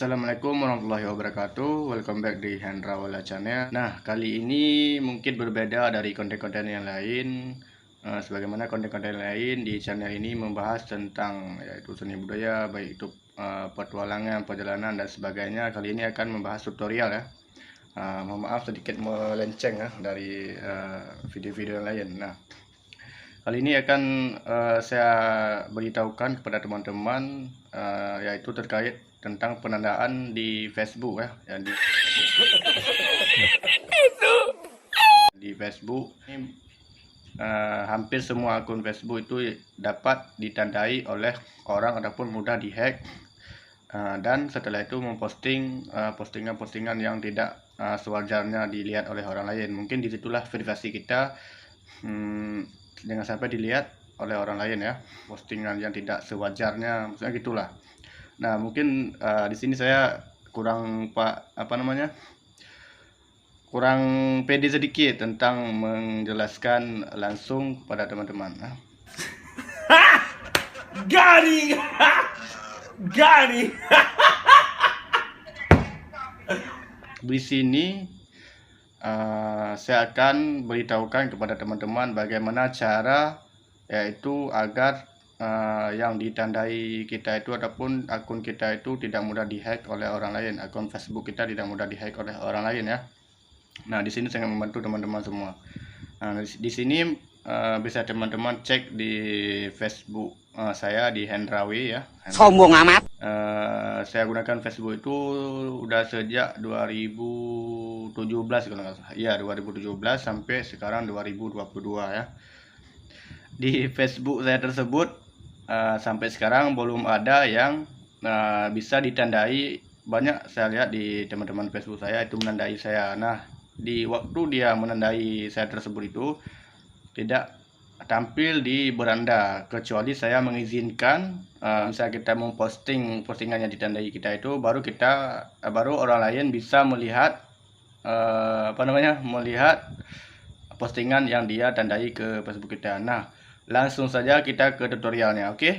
Assalamualaikum warahmatullahi wabarakatuh. Welcome back di Hendra Wala Channel. Nah, kali ini mungkin berbeda dari konten-konten yang lain. Sebagaimana konten-konten lain di channel ini membahas tentang yaitu seni budaya, baik itu petualangan, perjalanan dan sebagainya. Kali ini akan membahas tutorial ya. Mohon maaf sedikit melenceng ya dari video-video yang lain. Nah, kali ini akan saya beritahukan kepada teman-teman yaitu terkait tentang penandaan di Facebook ya, di Facebook ini hampir semua akun Facebook itu dapat ditandai oleh orang ataupun mudah dihack, dan setelah itu memposting postingan-postingan yang tidak sewajarnya dilihat oleh orang lain. Mungkin disitulah privasi kita jangan sampai dilihat oleh orang lain ya, postingan yang tidak sewajarnya, maksudnya gitulah. Nah, mungkin di sini saya kurang kurang pede sedikit tentang menjelaskan langsung pada teman-teman. Garing. Di sini saya akan beritahukan kepada teman-teman bagaimana cara yaitu agar yang ditandai kita itu ataupun akun kita itu tidak mudah dihack oleh orang lain, akun Facebook kita tidak mudah dihack oleh orang lain ya. Nah, di sini saya akan membantu teman-teman semua. Nah, di sini bisa teman-teman cek di Facebook saya di Hendrawi ya. Sombong amat. Saya gunakan Facebook itu udah sejak 2017 kalau nggak salah. Iya, 2017 sampai sekarang 2022 ya. Di Facebook saya tersebut sampai sekarang belum ada yang bisa ditandai. Banyak saya lihat di teman-teman Facebook saya itu menandai saya. Nah, di waktu dia menandai saya tersebut itu tidak tampil di beranda kecuali saya mengizinkan. Misalnya kita memposting postingan yang ditandai kita itu, baru orang lain bisa melihat melihat postingan yang dia tandai ke Facebook kita. Nah, langsung saja kita ke tutorialnya, oke?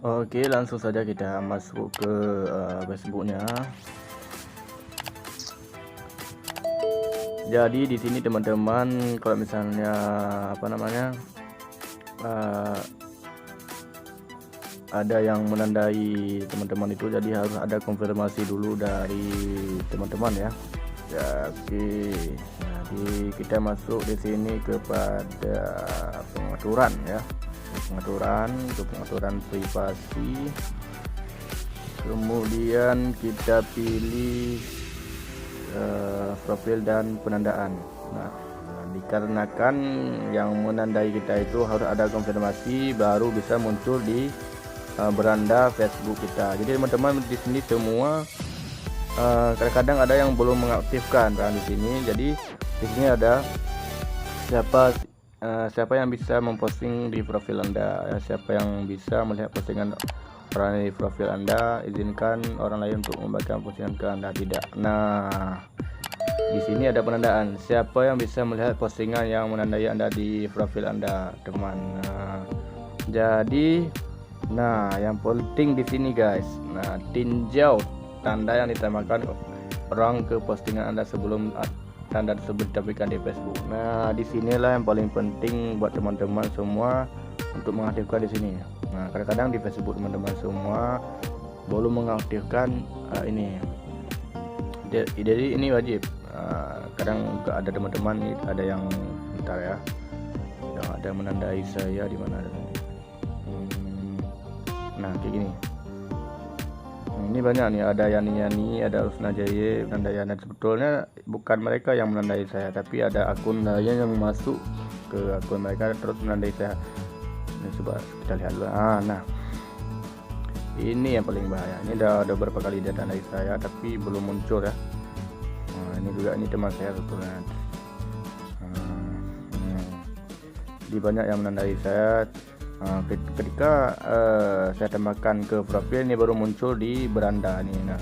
Oke, langsung saja kita masuk ke Facebooknya. Jadi di sini teman-teman, kalau misalnya ada yang menandai teman-teman itu, jadi harus ada konfirmasi dulu dari teman-teman ya. Oke. Jadi kita masuk di sini kepada pengaturan ya, pengaturan privasi. Kemudian kita pilih profil dan penandaan. Nah, dikarenakan yang menandai kita itu harus ada konfirmasi baru bisa muncul di beranda Facebook kita. Jadi teman-teman di sini semua kadang-kadang ada yang belum mengaktifkan kan di sini. Jadi di sini ada siapa yang bisa memposting di profil Anda, siapa yang bisa melihat postingan orang di profil Anda, izinkan orang lain untuk membagikan postingan ke Anda, tidak. Nah, di sini ada penandaan, siapa yang bisa melihat postingan yang menandai Anda di profil Anda, teman. Jadi yang penting di sini guys, tinjau tanda yang ditambahkan orang ke postingan Anda sebelum tanda tersebut ditampilkan di Facebook. Nah, disinilah yang paling penting buat teman-teman semua untuk mengaktifkan di sini. Nah, kadang-kadang di Facebook teman-teman semua belum mengaktifkan ini. Jadi ini wajib. Kadang ada teman-teman ada yang yang ada menandai saya di mana. Nah, kayak gini. Ini banyak nih, ada Yani, ada Rusna Jaya menandai. Dan sebetulnya bukan mereka yang menandai saya, tapi ada akun lain yang masuk ke akun mereka terus menandai saya. Ini coba kita lihat dulu. Nah, ini yang paling bahaya. Ini udah beberapa kali dia tandai saya tapi belum muncul ya. Ini juga ini teman saya sebetulnya. Di banyak yang menandai saya. Ketika saya tambahkan ke profil ini baru muncul di beranda nih. Nah,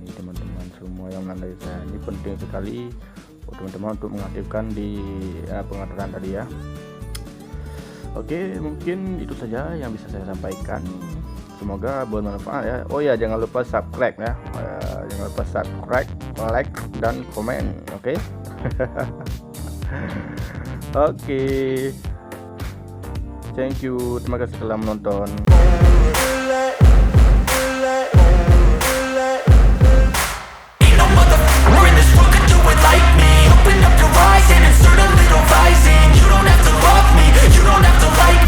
ini teman-teman semua yang menandai saya, ini penting sekali teman-teman untuk mengaktifkan di pengaturan tadi ya. Oke, mungkin itu saja yang bisa saya sampaikan. Semoga bermanfaat ya. Oh ya, jangan lupa subscribe ya. Jangan lupa subscribe, like dan komen. Oke. Oke. Thank you. Terima kasih telah menonton.